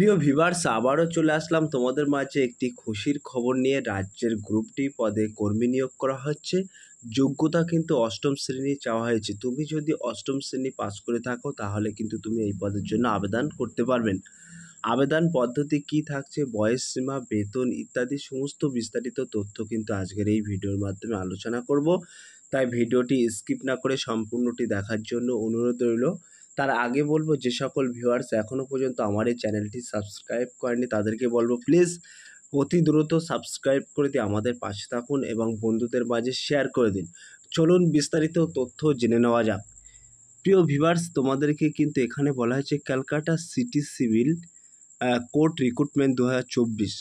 প্রিয় ভিউয়ার্স, আবারও চলে আসলাম তোমাদের মাঝে একটি খুশির খবর নিয়ে। রাজ্যের গ্রুপ ডি পদে কর্মী নিয়োগ করা হচ্ছে। যোগ্যতা কিন্তু অষ্টম শ্রেণী চাওয়া হয়েছে। তুমি যদি অষ্টম শ্রেণী পাস করে থাকো তাহলে কিন্তু তুমি এই পদের জন্য আবেদন করতে পারবেন। আবেদন পদ্ধতি কি থাকছে, বয়স সীমা, বেতন ইত্যাদি সমস্ত বিস্তারিত তথ্য কিন্তু আজকের এই ভিডিওর মাধ্যমে আলোচনা করব। তাই ভিডিওটি স্কিপ না করে সম্পূর্ণটি দেখার জন্য অনুরোধ রইল। তার আগে বলবো, যে সকল ভিউয়ার্স এখনও পর্যন্ত আমার এই চ্যানেলটি সাবস্ক্রাইব করেনি তাদেরকে বলবো প্লিজ অতি দ্রুত সাবস্ক্রাইব করে দিয়ে আমাদের পাশে থাকুন এবং বন্ধুদের মাঝে শেয়ার করে দিন। চলুন বিস্তারিত তথ্য জেনে নেওয়া যাক। প্রিয় ভিউয়ার্স, তোমাদেরকে কিন্তু এখানে বলা হয়েছে Calcutta city civil court recruitment 2024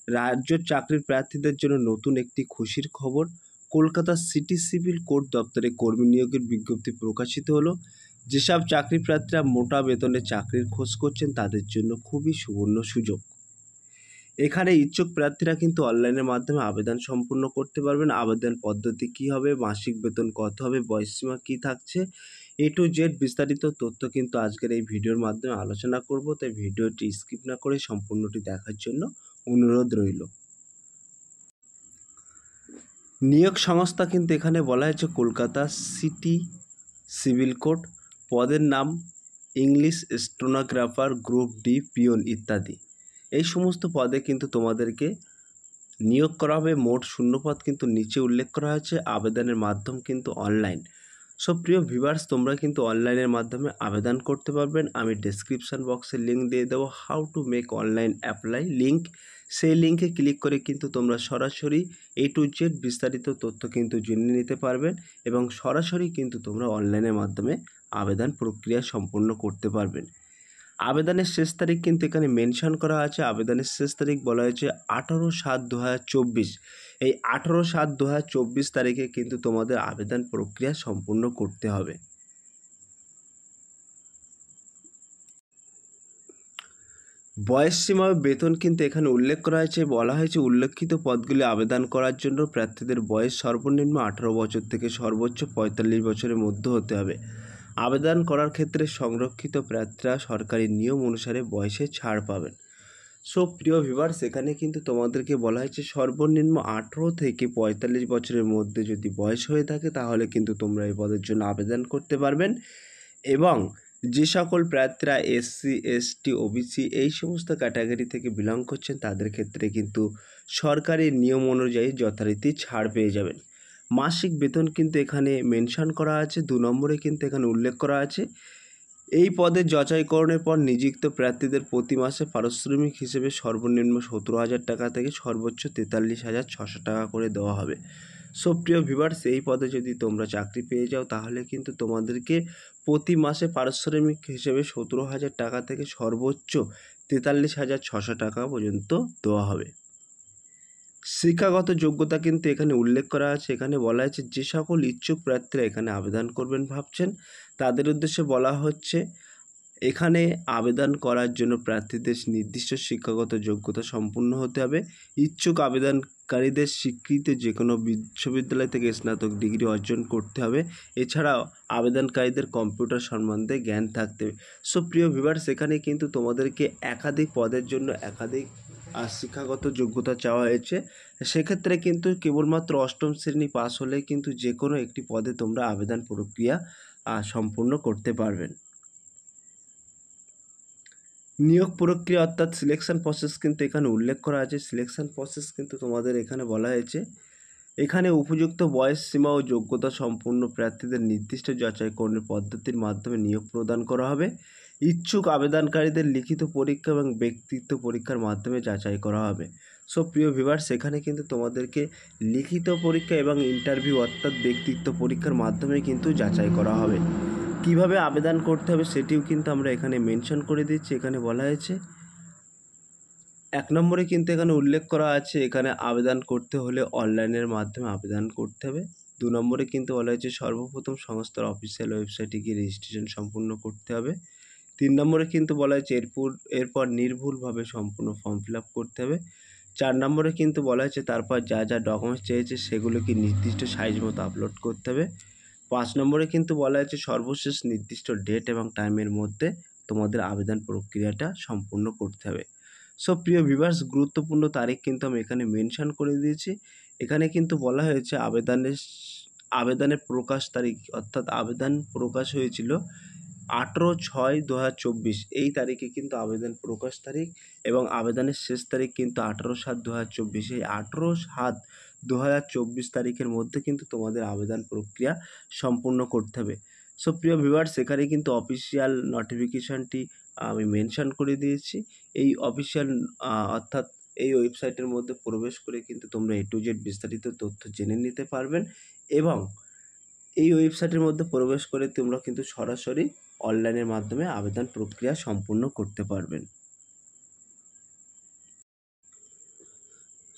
রাজ্য চাকরির প্রার্থীদের জন্য নতুন একটি খুশির খবর। কলকাতা সিটি সিভিল কোর্ট দপ্তরে কর্মী নিয়োগের বিজ্ঞপ্তি প্রকাশিত হলো। যেসব চাকরি প্রার্থীরা মোটা বেতনে চাকরির খোঁজ করছেন তাদের জন্য খুবই সুবর্ণ সুযোগ। এখানে ইচ্ছুক প্রার্থীরা কিন্তু অনলাইনের মাধ্যমে আবেদন সম্পূর্ণ করতে পারবেন। আবেদন পদ্ধতি কী হবে, মাসিক বেতন কত হবে, বয়সসীমা কী থাকছে, A to Z বিস্তারিত তথ্য কিন্তু আজকের এই ভিডিওর মাধ্যমে আলোচনা করব। তাই ভিডিওটি স্কিপ না করে সম্পূর্ণটি দেখার জন্য অনুরোধ রইল। নিয়োগ সংস্থা কিন্তু এখানে বলা হয়েছে কলকাতা সিটি সিভিল কোর্ট। পদের নাম English stenographer, group D, peon ইত্যাদি। এই সমস্ত পদে কিন্তু তোমাদেরকে নিয়োগ করা হবে। মোট শূন্যপদ কিন্তু নিচে উল্লেখ করা হয়েছে। আবেদনের মাধ্যম কিন্তু অনলাইন। সো প্রিয় ভিউয়ার্স, তোমরা কিন্তু অনলাইনের মাধ্যমে আবেদন করতে পারবেন। আমি ডেসক্রিপশন বক্সে লিঙ্ক দিয়ে দেবো, how to make online apply link. সেই লিঙ্কে ক্লিক করে কিন্তু তোমরা সরাসরি A to Z বিস্তারিত তথ্য কিন্তু জেনে নিতে পারবেন এবং সরাসরি কিন্তু তোমরা অনলাইনের মাধ্যমে আবেদন প্রক্রিয়া সম্পন্ন করতে পারবেন। আবেদনের শেষ তারিখ কিন্তু এখানে মেনশন করা আছে। আবেদনের শেষ তারিখ বলা হয়েছে 18/7/2024। এই 18/7/2024 তারিখে কিন্তু তোমাদের আবেদন প্রক্রিয়া সম্পূর্ণ করতে হবে। বয়স সীমা ও বেতন কিন্তু এখানে উল্লেখ করা হয়েছে। বলা হয়েছে উল্লেখিত পদগুলি আবেদন করার জন্য প্রার্থীদের বয়স সর্বনিম্ন 18 বছর থেকে সর্বোচ্চ 45 বছরের মধ্যে হতে হবে। আবেদন করার ক্ষেত্রে সংরক্ষিত প্রার্থীরা সরকারি নিয়ম অনুসারে বয়সে ছাড় পাবেন। সো প্রিয় ভিউয়ার্স, এখানে কিন্তু তোমাদেরকে বলা হয়েছে সর্বনিম্ন 18 থেকে 45 বছরের মধ্যে যদি বয়স হয়ে থাকে তাহলে কিন্তু তোমরা এই পদের জন্য আবেদন করতে পারবেন। এবং যে সকল প্রার্থীরা SC ST OBC এই সমস্ত ক্যাটাগরি থেকে বিলং করছেন তাদের ক্ষেত্রে কিন্তু সরকারি নিয়ম অনুযায়ী যথারীতি ছাড় পেয়ে যাবেন। মাসিক বেতন কিন্তু এখানে মেনশন করা আছে। 2 নম্বরে কিন্তু এখানে উল্লেখ করা আছে, এই পদের যাচাইকরণের পর নিযুক্ত প্রার্থীদের প্রতি মাসে পারিশ্রমিক হিসেবে সর্বনিম্ন 17,000 টাকা থেকে সর্বোচ্চ 43,600 টাকা করে দেওয়া হবে। সো প্রিয় ভিউয়ার্স, এই পদে যদি তোমরা চাকরি পেয়ে যাও তাহলে কিন্তু তোমাদেরকে প্রতি মাসে পারিশ্রমিক হিসেবে 17,000 টাকা থেকে সর্বোচ্চ 43,600 টাকা পর্যন্ত দেওয়া হবে। শিক্ষাগত যোগ্যতা কিন্তু এখানে উল্লেখ করা আছে। এখানে বলা হয়েছে যে সকল ইচ্ছুক প্রার্থীরা এখানে আবেদন করবেন ভাবছেন তাদের উদ্দেশ্যে বলা হচ্ছে এখানে আবেদন করার জন্য প্রার্থীদের নির্দিষ্ট শিক্ষাগত যোগ্যতা সম্পূর্ণ হতে হবে। ইচ্ছুক আবেদনকারীদের স্বীকৃত যে কোনো বিশ্ববিদ্যালয় থেকে স্নাতক ডিগ্রি অর্জন করতে হবে। এছাড়াও আবেদনকারীদের কম্পিউটার সম্বন্ধে জ্ঞান থাকতে হবে। সো প্রিয় ভিউয়ার্স, এখানে কিন্তু তোমাদেরকে একাধিক পদের জন্য একাধিক শিক্ষাগত যোগ্যতা চাওয়া হয়েছে। সেক্ষেত্রে কিন্তু কেবলমাত্র অষ্টম শ্রেণী পাস হলে কিন্তু যে কোনো একটি পদে তোমরা আবেদন প্রক্রিয়া সম্পূর্ণ করতে পারবেন। নিয়োগ প্রক্রিয়া অর্থাৎ সিলেকশন প্রসেস কিন্তু এখানে উল্লেখ করা আছে। সিলেকশন প্রসেস কিন্তু তোমাদের এখানে বলা হয়েছে, এখানে উপযুক্ত বয়স সীমা ও যোগ্যতা সম্পন্ন প্রার্থীদের নির্দিষ্ট যাচাইকরণের পদ্ধতির মাধ্যমে নিয়োগ প্রদান করা হবে। ইচ্ছুক আবেদনকারীদের লিখিত পরীক্ষা এবং ব্যক্তিত্ব পরীক্ষার মাধ্যমে যাচাই করা হবে। সো প্রিয় ভিউয়ার্স, এখানে কিন্তু তোমাদেরকে লিখিত পরীক্ষা এবং ইন্টারভিউ অর্থাৎ ব্যক্তিত্ব পরীক্ষার মাধ্যমে কিন্তু যাচাই করা হবে। কিভাবে আবেদন করতে হবে সেটিও কিন্তু আমরা এখানে মেনশন করে দিচ্ছি। এখানে বলা হয়েছে 1 নম্বরে কিন্তু এখানে উল্লেখ করা আছে, এখানে আবেদন করতে হলে অনলাইনের মাধ্যমে আবেদন করতে হবে। 2 নম্বরে কিন্তু বলা হয়েছে সর্বপ্রথম সংস্থার অফিসিয়াল ওয়েবসাইটে গিয়ে রেজিস্ট্রেশন সম্পূর্ণ করতে হবে। 3 নম্বরে কিন্তু বলা হয়েছে এরপর নির্ভুলভাবে সম্পূর্ণ ফর্ম ফিল আপ করতে হবে। 4 নম্বরে কিন্তু বলা হয়েছে তারপর যা যা ডকুমেন্টস চেয়েছে সেগুলোকে নির্দিষ্ট সাইজ মতো আপলোড করতে হবে। 5 নম্বরে কিন্তু বলা হয়েছে সর্বশেষ নির্দিষ্ট ডেট এবং টাইমের মধ্যে তোমাদের আবেদন প্রক্রিয়াটা সম্পূর্ণ করতে হবে। সো প্রিয় ভিউয়ার্স, গুরুত্বপূর্ণ তারিখ কিন্তু আমি এখানে মেনশন করে দিয়েছি। এখানে কিন্তু বলা হয়েছে আবেদনের প্রকাশ তারিখ, অর্থাৎ আবেদন প্রকাশ হয়েছিল 18/6/2024 এই তারিখে কিন্তু আবেদন প্রকাশ তারিখ, এবং আবেদনের শেষ তারিখ কিন্তু 18/7/2024। এই 18/7/2024 তারিখের মধ্যে কিন্তু তোমাদের আবেদন প্রক্রিয়া সম্পূর্ণ করতে হবে। সো প্রিয় ভিউয়ার্স, এখানে কিন্তু অফিসিয়াল নোটিফিকেশানটি আমি মেনশন করে দিয়েছি। এই অফিসিয়াল অর্থাৎ এই ওয়েবসাইটের মধ্যে প্রবেশ করে কিন্তু তোমরা A to Z বিস্তারিত তথ্য জেনে নিতে পারবেন, এবং এই ওয়েবসাইটের মধ্যে প্রবেশ করে তোমরা কিন্তু সরাসরি অনলাইনের মাধ্যমে আবেদন প্রক্রিয়া সম্পূর্ণ করতে পারবেন।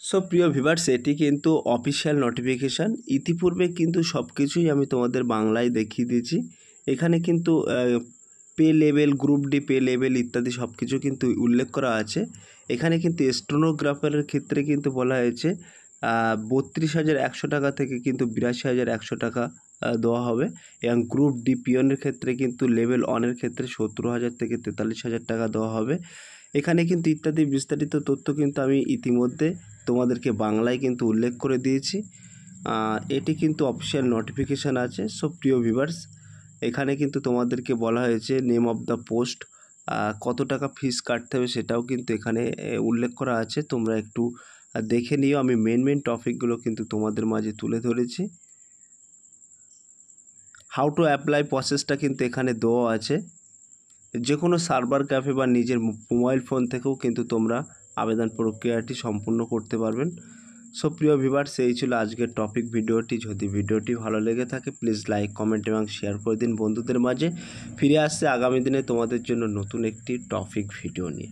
সো প্রিয় ভিউয়ার্স, এটি কিন্তু অফিসিয়াল নোটিফিকেশান। ইতিপূর্বে কিন্তু সব কিছুই আমি তোমাদের বাংলায় দেখিয়ে দিয়েছি। এখানে কিন্তু pay level, group D pay level ইত্যাদি সব কিছু কিন্তু উল্লেখ করা আছে। এখানে কিন্তু স্টেনোগ্রাফারের ক্ষেত্রে কিন্তু বলা হয়েছে 32,100 টাকা থেকে কিন্তু 82,100 টাকা দেওয়া হবে, এবং গ্রুপ ডি পিওনের ক্ষেত্রে কিন্তু লেভেল 1-এর ক্ষেত্রে 17,000 থেকে 43,000 টাকা দেওয়া হবে। এখানে কিন্তু ইত্যাদি বিস্তারিত তথ্য কিন্তু আমি ইতিমধ্যে তোমাদেরকে বাংলায় কিন্তু উল্লেখ করে দিয়েছি। এটি কিন্তু অফিসিয়াল নোটিফিকেশান আছে। সো প্রিয় ভিউয়ার্স, এখানে কিন্তু তোমাদেরকে বলা হয়েছে নেম অফ দ্য পোস্ট, কত টাকা ফিস কাটতে হবে সেটাও কিন্তু এখানে উল্লেখ করা আছে। তোমরা একটু দেখে নিও। আমি মেন টপিকগুলো কিন্তু তোমাদের মাঝে তুলে ধরেছি। হাউ টু অ্যাপ্লাই প্রসেসটা কিন্তু এখানে দেওয়া আছে। যে কোনো সার্ভার ক্যাফে বা নিজের মোবাইল ফোন থেকেও কিন্তু তোমরা আবেদন প্রক্রিয়াটি সম্পূর্ণ করতে পারবেন। সো প্রিয় ভিউয়ার্স, এই ছিল আজকের টপিক ভিডিওটি। যদি ভিডিওটি ভালো লেগে থাকে প্লিজ লাইক, কমেন্ট এবং শেয়ার করে দিন বন্ধুদের মাঝে। ফিরে আসছে আগামী দিনে তোমাদের জন্য নতুন একটি টপিক ভিডিও নিয়ে।